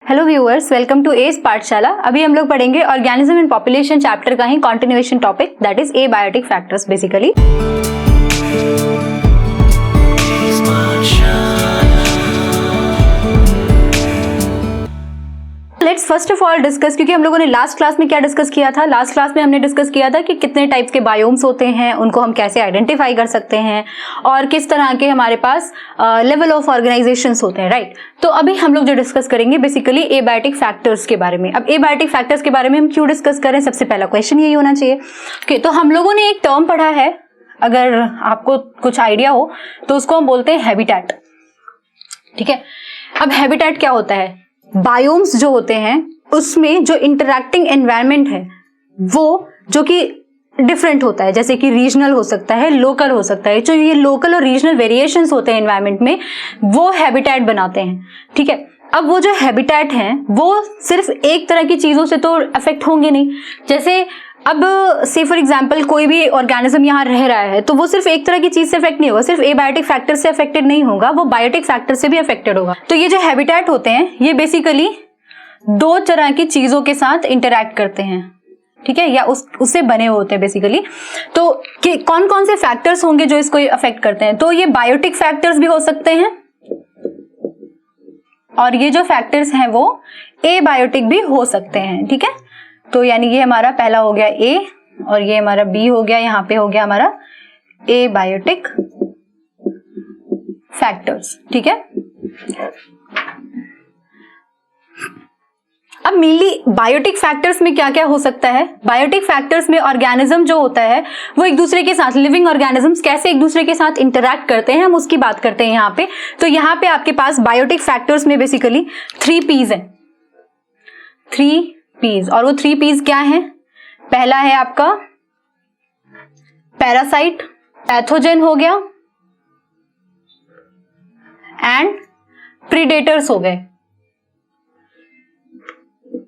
Hello viewers, welcome to S Pathshala. अभी हम लोग पढ़ेंगे ऑर्गेनिज्म एंड पॉपुलेशन चैप्टर का ही continuation topic, that is abiotic factors basically. Let's first of all discuss, क्योंकि हम लोगों ने लास्ट क्लास में क्या डिस्कस किया था। लास्ट क्लास में हमने डिस्कस किया था कि कितने टाइप्स के बायोम्स होते हैं, उनको हम कैसे आइडेंटिफाई कर सकते हैं और किस तरह के हमारे पास लेवल ऑफ ऑर्गेनाइजेशंस होते हैं, राइट। तो अभी हम लोग जो डिस्कस करेंगे बेसिकली एबायोटिक फैक्टर्स के बारे में। अब एबायोटिक फैक्टर्स के बारे में हम क्यों डिस्कस करें, सबसे पहला क्वेश्चन यही होना चाहिए। ओके, तो हम लोगों ने एक टर्म पढ़ा है, अगर आपको कुछ आइडिया हो तो उसको हम बोलते हैं हैबिटेट। ठीक है, अब हैबिटेट क्या होता है? बायोम्स जो होते हैं उसमें जो इंटरैक्टिंग एनवायरनमेंट है वो जो कि डिफरेंट होता है, जैसे कि रीजनल हो सकता है, लोकल हो सकता है। जो ये लोकल और रीजनल वेरिएशंस होते हैं एनवायरनमेंट में, वो हैबिटेट बनाते हैं। ठीक है, अब वो जो हैबिटेट हैं वो सिर्फ एक तरह की चीजों से तो अफेक्ट होंगे नहीं। जैसे अब से फॉर एग्जांपल कोई भी ऑर्गेनिज्म यहाँ रह रहा है तो वो सिर्फ एक तरह की चीज से अफेक्ट नहीं होगा, सिर्फ एबायोटिक फैक्टर से अफेक्टेड नहीं होगा, वो बायोटिक फैक्टर से भी अफेक्टेड होगा। तो ये जो हैबिटेट होते हैं ये बेसिकली दो तरह की चीजों के साथ इंटरैक्ट करते हैं, ठीक है, या उससे बने होते हैं बेसिकली। तो कौन कौन से फैक्टर्स होंगे जो इसको अफेक्ट करते हैं? तो ये बायोटिक फैक्टर्स भी हो सकते हैं और ये जो फैक्टर्स हैं वो एबायोटिक भी हो सकते हैं। ठीक है, तो यानी ये हमारा पहला हो गया ए और ये हमारा बी हो गया, यहाँ पे हो गया हमारा एबायोटिक फैक्टर्स। ठीक है, अब मेनली बायोटिक फैक्टर्स में क्या क्या हो सकता है? बायोटिक फैक्टर्स में ऑर्गेनिज्म जो होता है वो एक दूसरे के साथ, लिविंग ऑर्गेनिजम्स कैसे एक दूसरे के साथ इंटरैक्ट करते हैं, हम उसकी बात करते हैं यहाँ पे। तो यहाँ पे आपके पास बायोटिक फैक्टर्स में बेसिकली 3 P's है, 3 P's, और वो 3 P's क्या है? पहला है आपका पैरासाइट, पैथोजेन हो गया एंड प्रीडेटर्स हो गए।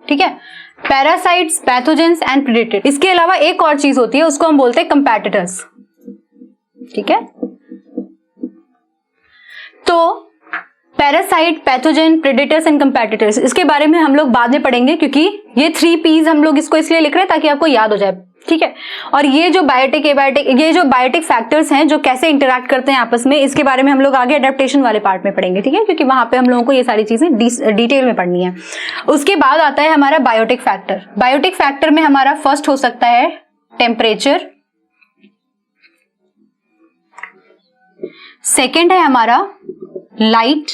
ठीक है, पैरासाइट्स, पैथोजेंस एंड प्रीडेटर। इसके अलावा एक और चीज होती है, उसको हम बोलते हैं कंपैटिटर्स। ठीक है, तो parasite, pathogen, predators and competitors, इसके बारे में हम लोग बाद में पढ़ेंगे, क्योंकि ये 3 P's हम लोग इसको इसलिए लिख रहे हैं ताकि आपको याद हो जाए। ठीक है, और ये जो बायोटिक, एबायोटिक, ये जो बायोटिक फैक्टर्स हैं जो कैसे इंटरैक्ट करते हैं आपस में, इसके बारे में हम लोग आगे अडेप्टेशन वाले पार्ट में पढ़ेंगे। ठीक है, क्योंकि वहां पे हम लोगों को ये सारी चीजें डिटेल में पढ़नी है। उसके बाद आता है हमारा बायोटिक फैक्टर। बायोटिक फैक्टर में हमारा फर्स्ट हो सकता है टेम्परेचर, सेकेंड है हमारा light,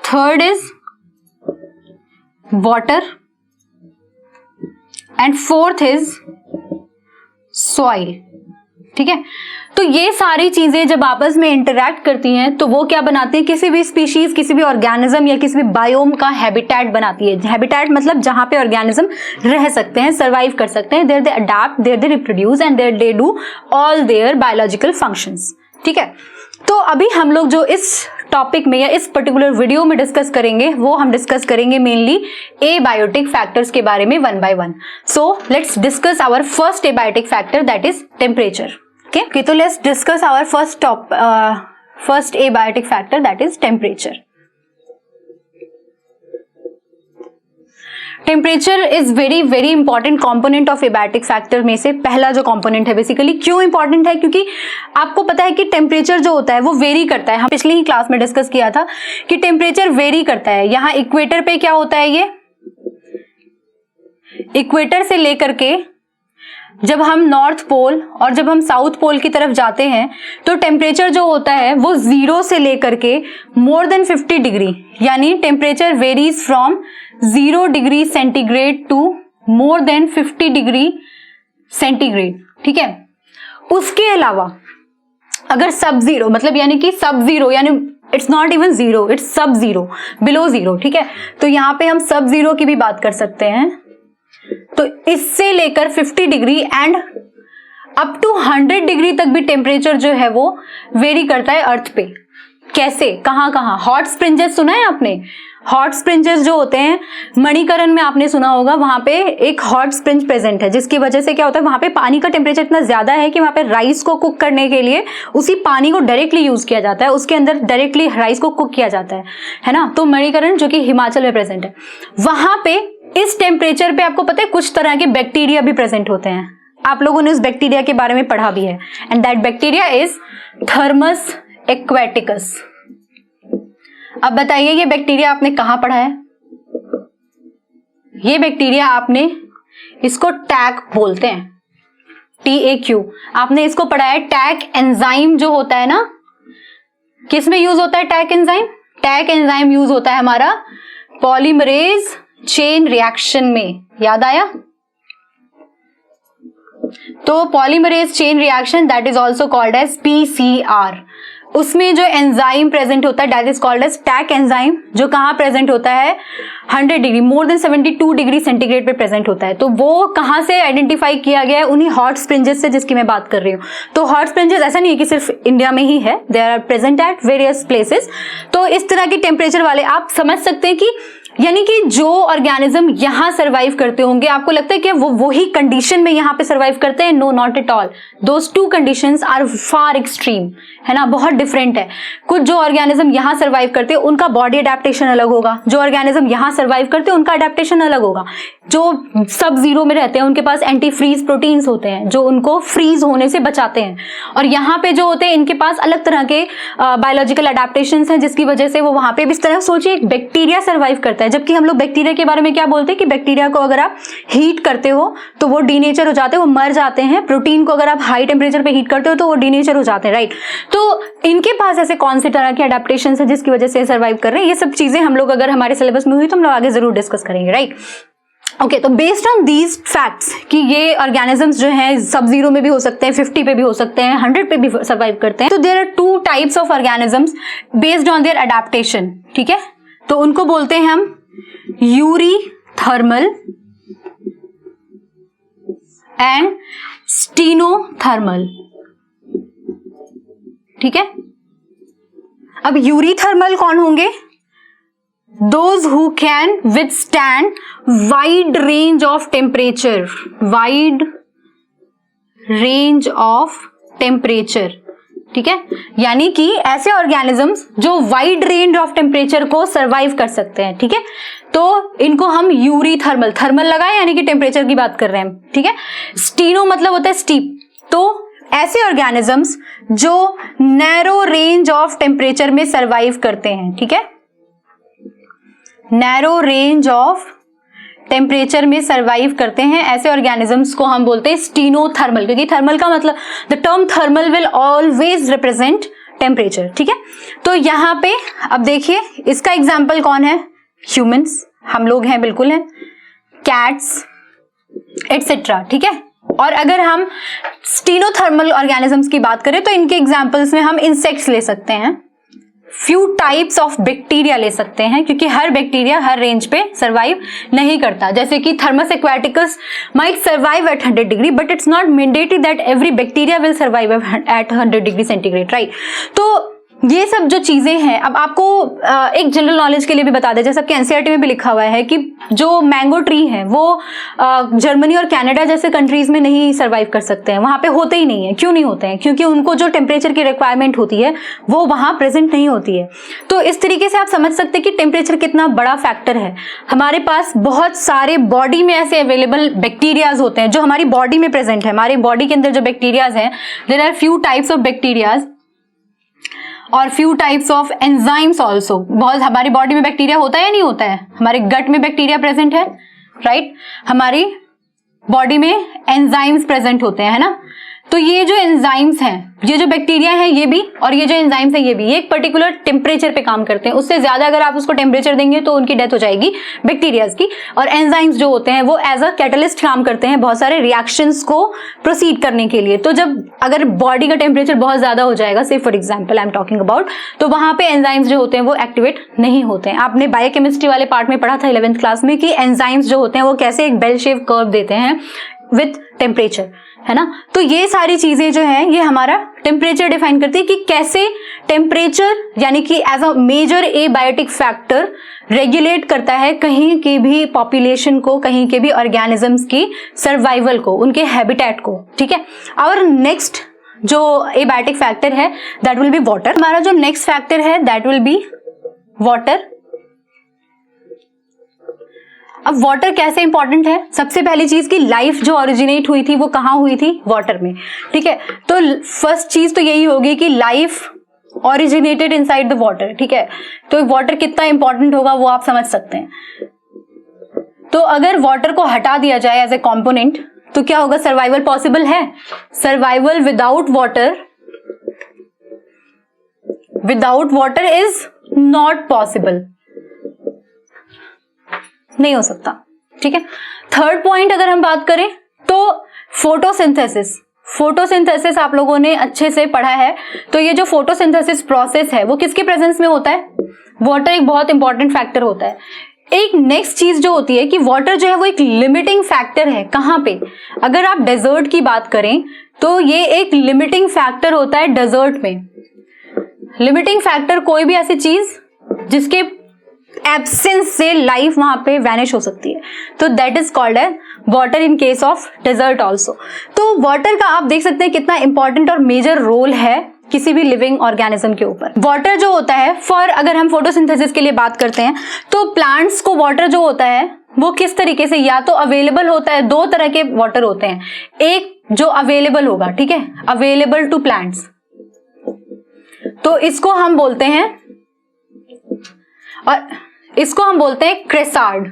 third is water and fourth is soil. ठीक है, तो ये सारी चीजें जब आपस में इंटरैक्ट करती हैं तो वो क्या बनाती हैं? किसी भी स्पीशीज, किसी भी ऑर्गेनिज्म या किसी भी बायोम का हैबिटेट बनाती है। हैबिटेट मतलब जहां पे ऑर्गेनिज्म रह सकते हैं, सर्वाइव कर सकते हैं, there they adapt, there they reproduce and there they do all their biological functions. ठीक है, तो अभी हम लोग जो इस टॉपिक में या इस पर्टिकुलर वीडियो में डिस्कस करेंगे वो हम डिस्कस करेंगे मेनली एबायोटिक फैक्टर्स के बारे में 1 by 1। So let's discuss our first abiotic factor, that is temperature. Okay, तो let's discuss our first abiotic factor, that is temperature. Temperature is very very important component of abiotic factor में से पहला जो component है। Basically क्यों important है? क्योंकि आपको पता है कि टेम्परेचर जो होता है वो वेरी करता है। हम पिछली ही क्लास में डिस्कस किया था कि टेम्परेचर वेरी करता है। यहाँ इक्वेटर पे क्या होता है, ये इक्वेटर से लेकर के जब हम नॉर्थ पोल और जब हम साउथ पोल की तरफ जाते हैं तो टेम्परेचर जो होता है वो 0 से लेकर के मोर देन 50 डिग्री, यानी temperature varies from 0 degree centigrade to more than 50 degree centigrade. ठीक है, उसके अलावा अगर सब जीरो, मतलब यानी कि सब जीरो, यानी it's not even zero, it's सब जीरो, बिलो जीरो। ठीक है, तो यहाँ पे हम सब जीरो की भी बात कर सकते हैं। तो इससे लेकर 50 degree and up to 100 degree तक भी टेम्परेचर जो है वो वेरी करता है अर्थ पे। कैसे, कहाँ कहाँ? हॉट स्प्रिंजेस सुना है आपने? हॉट स्प्रिंजेस जो होते हैं, मणिकरण में आपने सुना होगा, वहां पे एक हॉट स्प्रिंज प्रेजेंट है, जिसकी वजह से क्या होता है, वहां पे पानी का टेम्परेचर इतना ज्यादा है कि वहां पे राइस को कुक करने के लिए उसी पानी को डायरेक्टली यूज किया जाता है, उसके अंदर डायरेक्टली राइस को कुक किया जाता है ना। तो मणिकरण जो कि हिमाचल में प्रेजेंट है, वहां पे इस टेम्परेचर पे आपको पता है कुछ तरह के बैक्टीरिया भी प्रेजेंट होते हैं। आप लोगों ने उस बैक्टीरिया के बारे में पढ़ा भी है, and that bacteria is Thermus aquaticus. अब बताइए ये बैक्टीरिया आपने कहां पढ़ा है? ये बैक्टीरिया आपने, इसको टैक बोलते हैं, TAQ। आपने इसको पढ़ा है। टैक एंजाइम जो होता है ना, किस में यूज होता है टैक एंजाइम? टैक एंजाइम यूज होता है हमारा पॉलीमरेज चेन रिएक्शन में, याद आया? तो polymerase chain reaction that is also called as PCR। उसमें जो एंजाइम प्रेजेंट होता है that is called as Taq enzyme, जो कहां प्रेजेंट होता है? 100 degree, more than 72 degree centigrade पे प्रेजेंट होता है। तो वो कहां से आइडेंटिफाई किया गया है? उन्हीं हॉट स्प्रिंजेस से, जिसकी मैं बात कर रही हूँ। तो हॉट स्प्रिंजेस ऐसा नहीं है कि सिर्फ इंडिया में ही है, they are present at various places. तो इस तरह के टेम्परेचर वाले आप समझ सकते हैं कि यानी कि जो ऑर्गेनिज्म यहां सर्वाइव करते होंगे, आपको लगता है कि वो वही कंडीशन में यहां पे सर्वाइव करते हैं? No, not at all. Those two conditions are far extreme, है ना, बहुत डिफरेंट है। कुछ जो ऑर्गेनिज्म यहां सर्वाइव करते हैं उनका बॉडी अडेप्टेशन अलग होगा, जो ऑर्गेनिज्म यहां सर्वाइव करते हैं उनका अडेप्टेशन अलग होगा। जो सब जीरो में रहते हैं उनके पास एंटी फ्रीज प्रोटीन्स होते हैं जो उनको फ्रीज होने से बचाते हैं, और यहाँ पे जो होते हैं इनके पास अलग तरह के बायोलॉजिकल अडेप्टेशंस हैं, जिसकी वजह से वो वहां पे भी इस तरह सोचिए एक बैक्टीरिया सर्वाइव करता है। जबकि हम लोग बैक्टीरिया के बारे में क्या बोलते हैं कि बैक्टीरिया को अगर आप हीट करते हो तो वो डीनेचर हो जाते हैं, वो मर जाते हैं। प्रोटीन को अगर आप हाई टेम्परेचर पे हीट करते हो तो वो डीनेचर हो जाते हैं, राइट। तो इनके पास ऐसे कौन से तरह के अडेप्टेशन है जिसकी वजह से सर्वाइव कर रहे हैं? ये सब चीजें हम लोग अगर हमारे सिलेबस में हुई तो हम लोग आगे जरूर डिस्कस करेंगे, राइट। ओके, तो बेस्ड ऑन दीज फैक्ट्स कि ये ऑर्गेनिजम्स जो हैं सब जीरो में भी हो सकते हैं, 50 पे भी हो सकते हैं, 100 पे भी सर्वाइव करते हैं। तो there are 2 types of organisms based on their adaptation, ठीक है। तो उनको बोलते हैं हम यूरीथर्मल एंड स्टीनोथर्मल, ठीक है। अब यूरीथर्मल कौन होंगे? Those who can withstand wide range of temperature, wide range of temperature, ठीक है। यानी कि ऐसे ऑर्गेनिजम्स जो वाइड रेंज ऑफ टेम्परेचर को सर्वाइव कर सकते हैं, ठीक है। तो इनको हम यूरीथर्मल, थर्मल लगाए यानी कि टेम्परेचर की बात कर रहे हैं, ठीक है। स्टीनो मतलब होता है स्टीप। तो ऐसे ऑर्गेनिजम्स जो नैरो रेंज ऑफ टेम्परेचर में सर्वाइव करते हैं, ठीक है, नैरो रेंज ऑफ टेम्परेचर में सर्वाइव करते हैं, ऐसे ऑर्गेनिजम्स को हम बोलते हैं स्टीनोथर्मल, क्योंकि थर्मल का मतलब the term thermal will always represent temperature, ठीक है। तो यहां पे अब देखिए इसका एग्जाम्पल कौन है? ह्यूमंस, हम लोग हैं, बिल्कुल हैं, कैट्स एटसेट्रा, ठीक है। और अगर हम स्टीनोथर्मल ऑर्गेनिजम्स की बात करें तो इनके एग्जाम्पल्स में हम इंसेक्ट्स ले सकते हैं, फ्यू टाइप्स ऑफ बैक्टीरिया ले सकते हैं, क्योंकि हर बैक्टीरिया हर रेंज पे सर्वाइव नहीं करता। जैसे कि Thermus aquaticus might survive eight 100 degree, but it's not mandatory that every bacteria will survive eight 100 degree centigrade, right. तो ये सब जो चीजें हैं, अब आपको एक जनरल नॉलेज के लिए भी बता दें, जैसे आपके एनसीईआरटी में भी लिखा हुआ है कि जो मैंगो ट्री है वो जर्मनी और कनाडा जैसे कंट्रीज में नहीं सर्वाइव कर सकते हैं, वहां पे होते ही नहीं है। क्यों नहीं होते हैं? क्योंकि उनको जो टेम्परेचर की रिक्वायरमेंट होती है वो वहां प्रेजेंट नहीं होती है। तो इस तरीके से आप समझ सकते हैं कि टेम्परेचर कितना बड़ा फैक्टर है। हमारे पास बहुत सारे बॉडी में ऐसे अवेलेबल बैक्टीरियाज होते हैं जो हमारी बॉडी में प्रेजेंट है। हमारी बॉडी के अंदर जो बैक्टीरियाज हैं, there are few types of bacterias और few types of enzymes also. बहुत हमारी बॉडी में बैक्टीरिया होता है या नहीं होता है? हमारे गट में बैक्टीरिया प्रेजेंट है, राइट। हमारी बॉडी में एंजाइम्स प्रेजेंट होते हैं, है ना। तो ये जो एंजाइम्स हैं, ये जो बैक्टीरिया है ये भी, और ये जो एंजाइम्स है ये भी, ये एक पर्टिकुलर टेम्परेचर पे काम करते हैं। उससे ज्यादा अगर आप उसको टेम्परेचर देंगे तो उनकी डेथ हो जाएगी बैक्टीरियाज की। और एंजाइम्स जो होते हैं वो एज अ कैटलिस्ट काम करते हैं बहुत सारे रिएक्शंस को प्रोसीड करने के लिए। तो जब अगर बॉडी का टेम्परेचर बहुत ज्यादा हो जाएगा, से for example I am talking about, तो वहां पे एंजाइम्स जो होते हैं वो एक्टिवेट नहीं होते हैं। आपने बायोकेमिस्ट्री वाले पार्ट में पढ़ा था 11th क्लास में कि एंजाइम्स जो होते हैं वो कैसे एक बेल शेप कर्व देते हैं विथ टेम्परेचर, है ना। तो ये सारी चीजें जो है ये हमारा टेम्परेचर डिफाइन करती है कि कैसे टेम्परेचर यानी कि as a major abiotic factor regulate करता है कहीं के भी पॉपुलेशन को, कहीं के भी ऑर्गेनिजम्स की सर्वाइवल को, उनके हैबिटेट को, ठीक है। और नेक्स्ट जो एबायोटिक फैक्टर है दैट विल बी वाटर। हमारा जो नेक्स्ट फैक्टर है दैट विल बी वाटर। अब वाटर कैसे इंपॉर्टेंट है? सबसे पहली चीज की लाइफ जो ओरिजिनेट हुई थी वो कहाँ हुई थी? वाटर में, ठीक है। तो फर्स्ट चीज तो यही होगी कि life originated inside the water, ठीक है। तो वाटर कितना इंपॉर्टेंट होगा वो आप समझ सकते हैं। तो अगर वाटर को हटा दिया जाए एज ए कॉम्पोनेंट तो क्या होगा? सर्वाइवल पॉसिबल है? Survival without water is not possible, नहीं हो सकता, ठीक है। थर्ड पॉइंट अगर हम बात करें तो फोटोसिंथेसिस आप लोगों ने अच्छे से पढ़ा है। तो ये जो फोटोसिंथेसिस प्रोसेस है वो किसके प्रेजेंस में होता है? वाटर एक बहुत इंपॉर्टेंट फैक्टर होता है। एक नेक्स्ट चीज जो होती है कि वाटर जो है वो एक लिमिटिंग फैक्टर है। कहां पे? अगर आप डेजर्ट की बात करें तो ये एक लिमिटिंग फैक्टर होता है डेजर्ट में। लिमिटिंग फैक्टर कोई भी ऐसी चीज जिसके एब्सेंस से लाइफ वहां पे वैनिश हो सकती है, तो that is called as water in case of desert also. तो वाटर का आप देख सकते हैं कितना इंपॉर्टेंट और मेजर रोल है किसी भी लिविंग ऑर्गेनिज्म के ऊपर। वाटर जो होता है फॉर, अगर हम फोटोसिंथेसिस के लिए बात करते हैं तो प्लांट्स को वाटर जो होता है वो किस तरीके से या तो अवेलेबल होता है, दो तरह के वाटर होते हैं। एक जो अवेलेबल होगा, ठीक है, अवेलेबल टू प्लांट्स, तो इसको हम बोलते हैं, और इसको हम बोलते हैं क्रेसार्ड।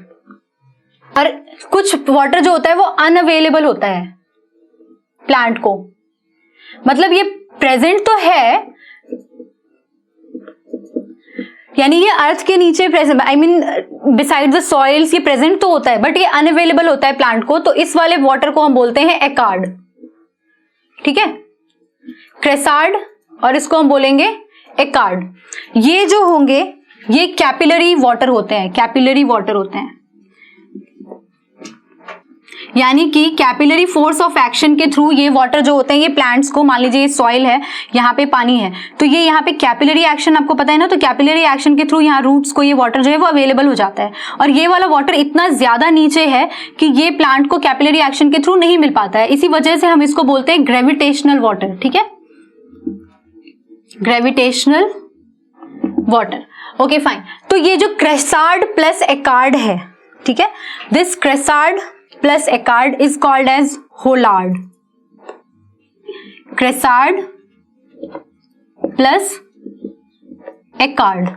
और कुछ वाटर जो होता है वो अनअवेलेबल होता है प्लांट को, मतलब ये प्रेजेंट तो है, यानी ये अर्थ के नीचे present, I mean beside the soils ये प्रेजेंट तो होता है, बट ये अनअवेलेबल होता है प्लांट को। तो इस वाले वाटर को हम बोलते हैं एकार्ड, ठीक है, क्रेसार्ड, और इसको हम बोलेंगे एकार्ड। ये जो होंगे ये कैपिलरी वाटर होते हैं, कैपिलरी वाटर होते हैं, यानी कि कैपिलरी फोर्स ऑफ एक्शन के थ्रू ये वाटर जो होते हैं ये प्लांट्स को, मान लीजिए ये सॉइल है, यहाँ पे पानी है, तो ये यहाँ पे कैपिलरी एक्शन आपको पता है ना, तो कैपिलरी एक्शन के थ्रू यहाँ रूट्स को ये वाटर जो है वो अवेलेबल हो जाता है। और ये वाला वाटर इतना ज्यादा नीचे है कि ये प्लांट को कैपिलरी एक्शन के थ्रू नहीं मिल पाता है, इसी वजह से हम इसको बोलते हैं ग्रेविटेशनल वाटर, ठीक है, ग्रेविटेशनल वाटर। Okay fine. तो ये जो क्रेसार्ड प्लस एकार्ड है, ठीक है, this chresard plus echard is called as holard. Chresard plus echard,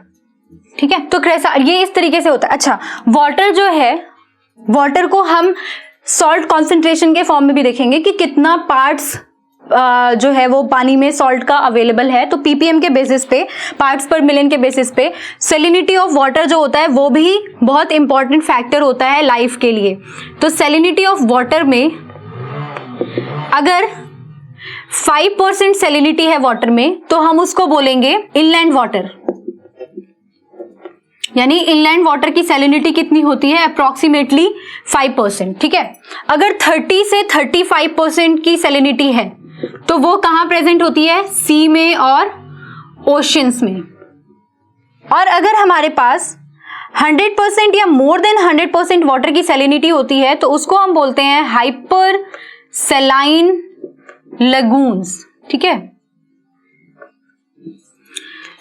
ठीक है। तो क्रेसार्ड ये इस तरीके से होता है। अच्छा, वाटर जो है, वाटर को हम सॉल्ट कॉन्सेंट्रेशन के फॉर्म में भी देखेंगे कि कितना पार्ट्स जो है वो पानी में सॉल्ट का अवेलेबल है। तो पीपीएम के बेसिस पे, पार्ट्स पर मिलियन के बेसिस पे सैलिनिटी ऑफ वाटर जो होता है वो भी बहुत इंपॉर्टेंट फैक्टर होता है लाइफ के लिए। तो सैलिनिटी ऑफ वाटर में अगर 5% सैलिनिटी है वाटर में तो हम उसको बोलेंगे इनलैंड वाटर, यानी इनलैंड वाटर की सैलिनिटी कितनी होती है? अप्रोक्सीमेटली 5%, ठीक है। अगर 30 से 35% की सैलिनिटी है तो वो कहां प्रेजेंट होती है? सी में और ओशियंस में। और अगर हमारे पास 100% या मोर देन 100% वाटर की सैलिनिटी होती है तो उसको हम बोलते हैं हाइपर सैलाइन लगून्स, ठीक है।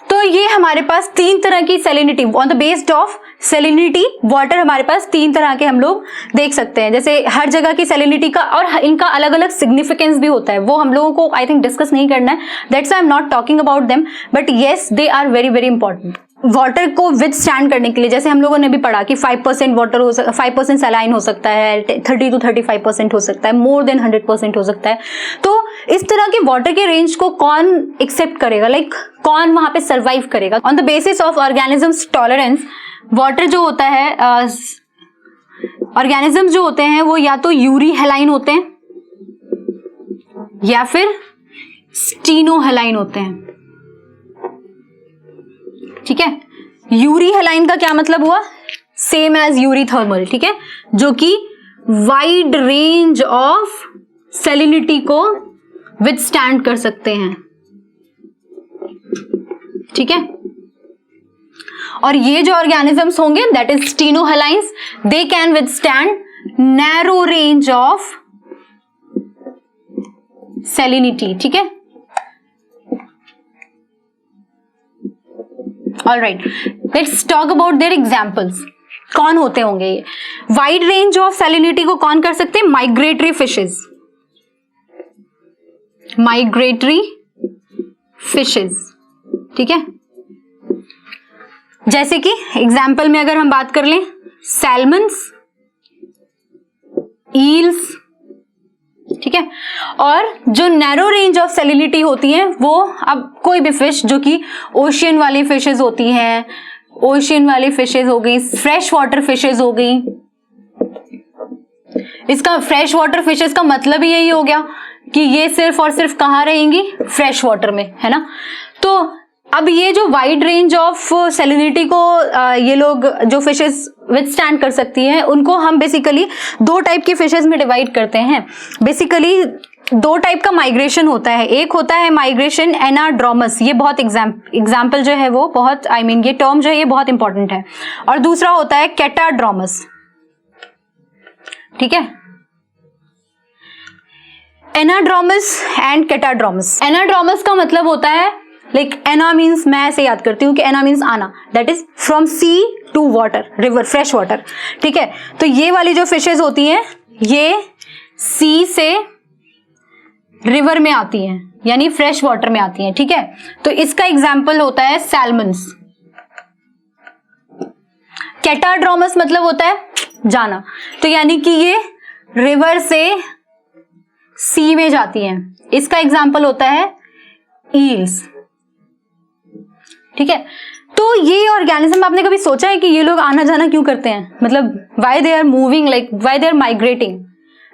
तो ये हमारे पास तीन तरह की salinity, on the based of salinity water हमारे पास तीन तरह के हम लोग देख सकते हैं। जैसे हर जगह की सैलिनिटी का और इनका अलग अलग सिग्निफिकेंस भी होता है, वो हम लोगों को आई थिंक डिस्कस नहीं करना है, that's I am not talking about them, but yes they are very very important. Water को विद स्टैंड करने के लिए, जैसे हम लोगों ने भी पढ़ा कि 5% वाटर हो सकता है, 5% सैलाइन हो सकता है, 30 to 35% हो सकता है, मोर देन 100% हो सकता है। तो इस तरह के वाटर के रेंज को कौन एक्सेप्ट करेगा, लाइक कौन वहां पे सर्वाइव करेगा? On the basis of organisms tolerance, water जो होता है, ऑर्गेनिजम्स जो होते हैं वो या तो यूरी हेलाइन होते हैं या फिर स्टीनो हेलाइन होते हैं, ठीक है। यूरी हेलाइन का क्या मतलब हुआ? सेम एज यूरी थर्मल, ठीक है, जो कि वाइड रेंज ऑफ सैलिनिटी को विथस्टैंड कर सकते हैं, ठीक है। और ये जो ऑर्गेनिजम्स होंगे that is stenohalines, they can withstand narrow range of salinity, ठीक है। Alright, let's talk about their examples. कौन होते होंगे ये? वाइड रेंज ऑफ सैलिनिटी को कौन कर सकते हैं? माइग्रेटरी फिशेस, माइग्रेटरी फिशेस, ठीक है। जैसे कि एग्जाम्पल में अगर हम बात कर लें, सैल्मन्स, ईल्स, ठीक है। और जो नैरो रेंज ऑफ सैलिनिटी होती है वो अब कोई भी फिश जो कि ओशियन वाली फिशेस होती हैं, ओशियन वाली फिशेस हो गई, फ्रेश वाटर फिशेस हो गई। इसका फ्रेश वाटर फिशेस का मतलब ही यही हो गया कि ये सिर्फ और सिर्फ कहाँ रहेंगी? फ्रेश वाटर में, है ना। तो अब ये जो वाइड रेंज ऑफ सैलिनिटी को ये लोग जो फिशेस विथस्टैंड कर सकती हैं, उनको हम बेसिकली दो टाइप की फिशेस में डिवाइड करते हैं। बेसिकली दो टाइप का माइग्रेशन होता है। एक होता है माइग्रेशन एनाड्रोमस, ये बहुत एग्जाम्पल जो है वो बहुत ये टर्म जो है ये बहुत इंपॉर्टेंट है। और दूसरा होता है कैटाड्रोमस, ठीक है। Anadromous and कैटाड्रोमस। एनाड्रोमस का मतलब होता है लाइक एना मीन्स, मैं ऐसे याद करती हूँ कि एना मीन्स आना, that is from sea to water, river, fresh water, ठीक है। तो ये वाली जो फिशेज होती हैं ये सी से रिवर में आती हैं, यानी फ्रेश वाटर में आती हैं, ठीक है। तो इसका एग्जाम्पल होता है सैल्मन्स। कैटाड्रोमस मतलब होता है जाना, तो यानी कि ये रिवर से सी में जाती हैं। इसका एग्जाम्पल होता है ईल्स, ठीक है। तो ये ऑर्गेनिज्म, आपने कभी सोचा है कि ये लोग आना जाना क्यों करते हैं? मतलब why they are moving, like why they are migrating?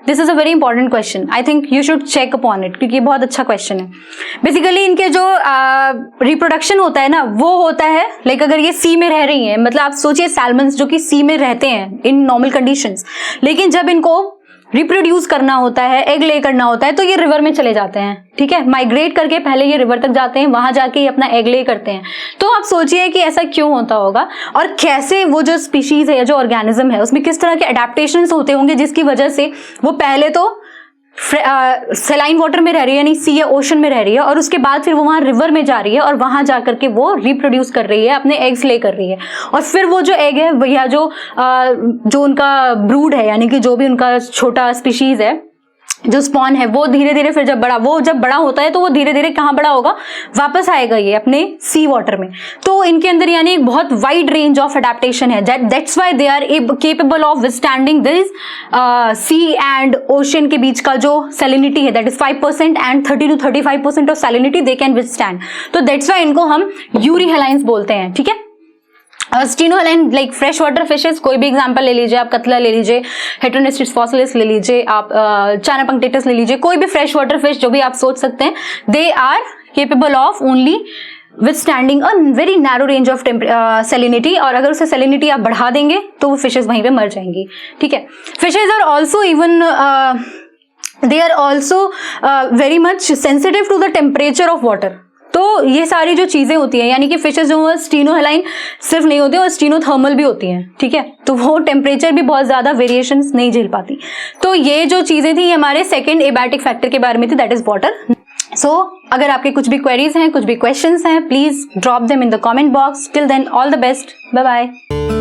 This is a very important question, I think you should check upon it, क्योंकि ये बहुत अच्छा क्वेश्चन है। बेसिकली इनके जो रिप्रोडक्शन होता है ना, वो होता है लाइक अगर ये सी में रह रही हैं, मतलब आप सोचिए सैल्मन्स जो कि सी में रहते हैं इन नॉर्मल कंडीशंस, लेकिन जब इनको रिप्रोड्यूस करना होता है, एग ले करना होता है, तो ये रिवर में चले जाते हैं, ठीक है। माइग्रेट करके पहले ये रिवर तक जाते हैं, वहां जाके ये अपना एग ले करते हैं। तो आप सोचिए कि ऐसा क्यों होता होगा और कैसे वो जो स्पीशीज है या जो ऑर्गेनिज्म है उसमें किस तरह के अडेप्टेशंस होते होंगे जिसकी वजह से वो पहले तो सलाइन वाटर में रह रही है, यानी सी या ओशन में रह रही है, और उसके बाद फिर वो वहां रिवर में जा रही है और वहां जाकर के वो रिप्रोड्यूस कर रही है, अपने एग्स ले कर रही है। और फिर वो जो एग है या जो उनका ब्रूड है, यानी कि जो भी उनका छोटा स्पीशीज है, जो स्पॉन है, वो धीरे धीरे फिर जब बड़ा होता है तो वो धीरे धीरे कहाँ बड़ा होगा? वापस आएगा ये अपने सी वाटर में। तो इनके अंदर यानी एक बहुत वाइड रेंज ऑफ अडेप्टेशन है, that's why they are capable of withstanding this sea and ocean के बीच का जो सैलिनिटी है that is 5% and 30 to 35% of salinity they can withstand. तो दैट्स व्हाई इनको हम यूरीहेलाइंस बोलते हैं, ठीक है। Stenohaline like fresh water fishes, कोई भी एग्जांपल ले लीजिए आप, कतला ले लीजिए, हेटेरोनेस्टिस फॉसिलिस ले लीजिए आप, चाना पंक्टेटस ले लीजिए, कोई भी फ्रेश वाटर फिश जो भी आप सोच सकते हैं, they are capable of only withstanding a very narrow range of salinity. और अगर उसे सैलिनिटी आप बढ़ा देंगे तो वो फिशेस वहीं पे मर जाएंगी, ठीक है। Fishes are also even they are also very much sensitive to the temperature of water। तो ये सारी जो चीजें होती हैं, यानी कि फिशेस जो स्टीनोहेलाइन सिर्फ नहीं होती, और स्टीनोथर्मल भी होती हैं, ठीक है। तो वो टेम्परेचर भी बहुत ज्यादा वेरिएशंस नहीं झेल पाती। तो ये जो चीजें थी ये हमारे सेकेंड एबाटिक फैक्टर के बारे में थी, दैट इज वाटर। सो अगर आपके कुछ भी क्वेरीज हैं, कुछ भी क्वेश्चंस हैं, please drop them in the comment box. Till then all the best, bye bye.